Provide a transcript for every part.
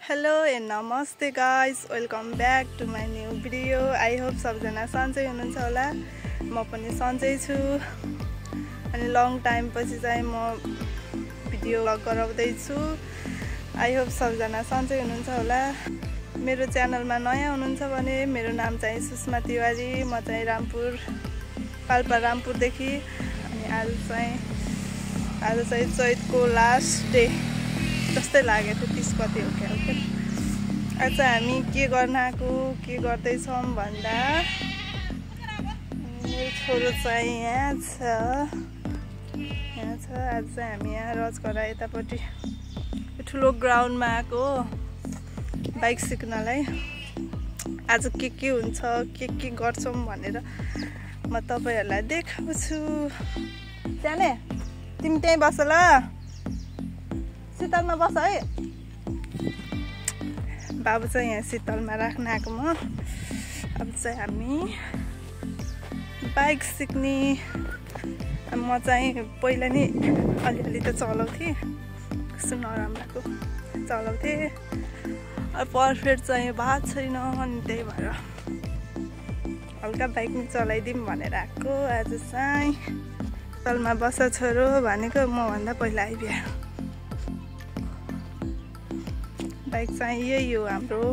Hello and नमस्ते guys, welcome back to my new video. I hope सबजना सन्चै हुनुहुन्छ होला। म पनि सन्चै छु। अनि लङ टाइम पछि चाहिँ म भिडियो गराउँदैछु। आई होप सबजना सन्चै हुनुहुन्छ होला। मेरो च्यानलमा नयाँ हुनुहुन्छ भने मेरो नाम चाहिँ सुषमा तिवारी। म चाहिँ रामपुर पाल्पा रामपुरदेखि। अनि आज चाहिँ चैतको लास्ट डे जस्तै लागेको थियो। 30 कति हो क्या आज हामी के गर्न आएको के गर्दैछौँ भन्दा मेरो छोरो चाहिँ यहाँ छ। आज चाहिँ हामी यहाँ रजघरा यतापट्टि ठुलो ग्राउन्डमा आएको बाइक सिक्नलाई। आज के हुन्छ के गर्छौँ भनेर म तपाईहरुलाई देखाउँछु। जाने तिमी त्यहीँ बस ल, शीतलमा बस है। बाबु चाहिँ यहाँ शीतलमा राख्न आएको म। अब चाहिँ हामी बाइक सिक्ने। म चाहिँ पहिला नि अलिअलि त चलाउँथेँ, कस्तो नराम्रो चलाउँथेँ। पर्फेक्ट चाहिँ भएको छैन, अनि त्यही भएर हल्का बाइक नि चलाइदिउँ भनेर आएको। आज चाहिँ शीतलमा बस छोरो भनेको मभन्दा पहिला आइपुग्यो। बाइक चाहिँ यही हो हाम्रो।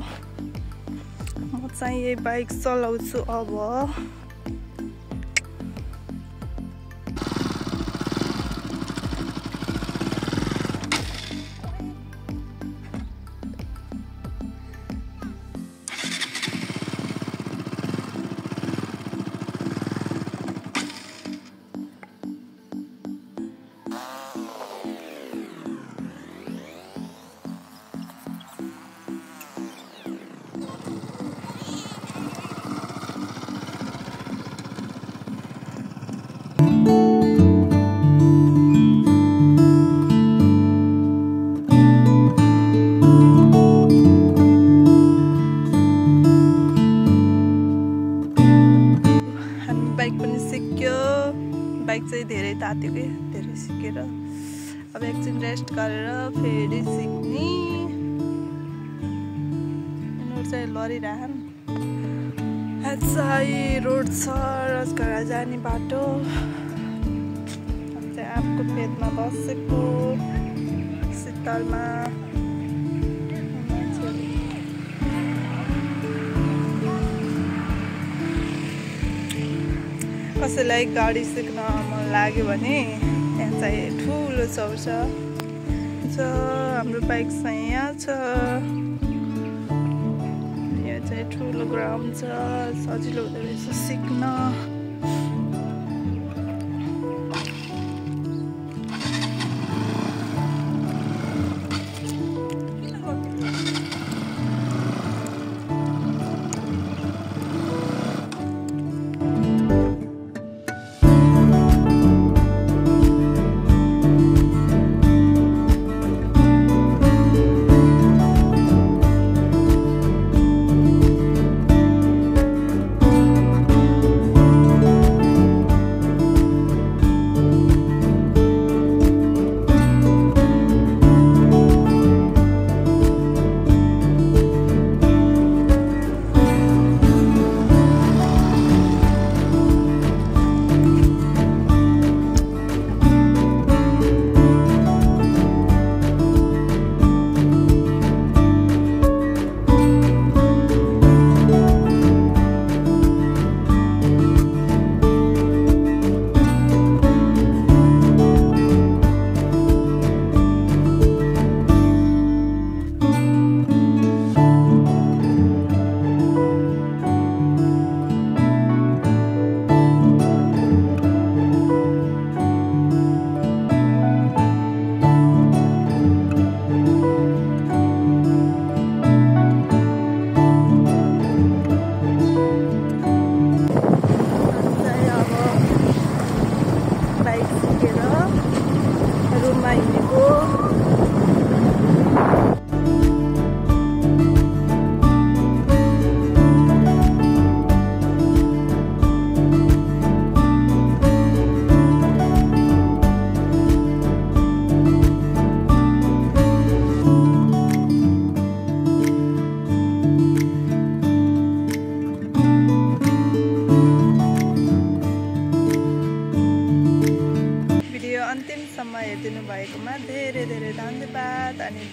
म चाहिँ यही बाइक चलाउँछु अब। बाइक चाहिँ धेरै तात्यो कि धेरै सिकेर अब एकछिन रेस्ट गरेर फेरि सिक्ने। यिनीहरू चाहिँ लडिरहन्। चाहिँ रोड छ रजघरा जाने बाटो। अब चाहिँ आँपको फेदमा बसेको शीतलमा। कसैलाई गाडी सिक्न मन लाग्यो भने यहाँ चाहिँ ठुलो चौर छ। हाम्रो बाइक चाहिँ यहाँ छ। यहाँ चाहिँ ठुलो ग्राउन्ड छ, सजिलो हुँदो रहेछ सिक्न।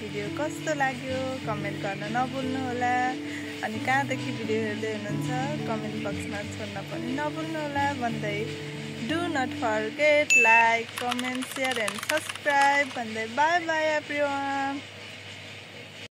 भिडियो कस्तो लाग्यो कमेन्ट गर्न नभुल्नु होला अनि कहाँदेखि भिडियो हेर्दै हुनुहुन्छ कमेन्ट बक्समा छोड्न पनि नभुल्नु होला भन्दै do not forget like comment share and subscribe भन्दै bye bye everyone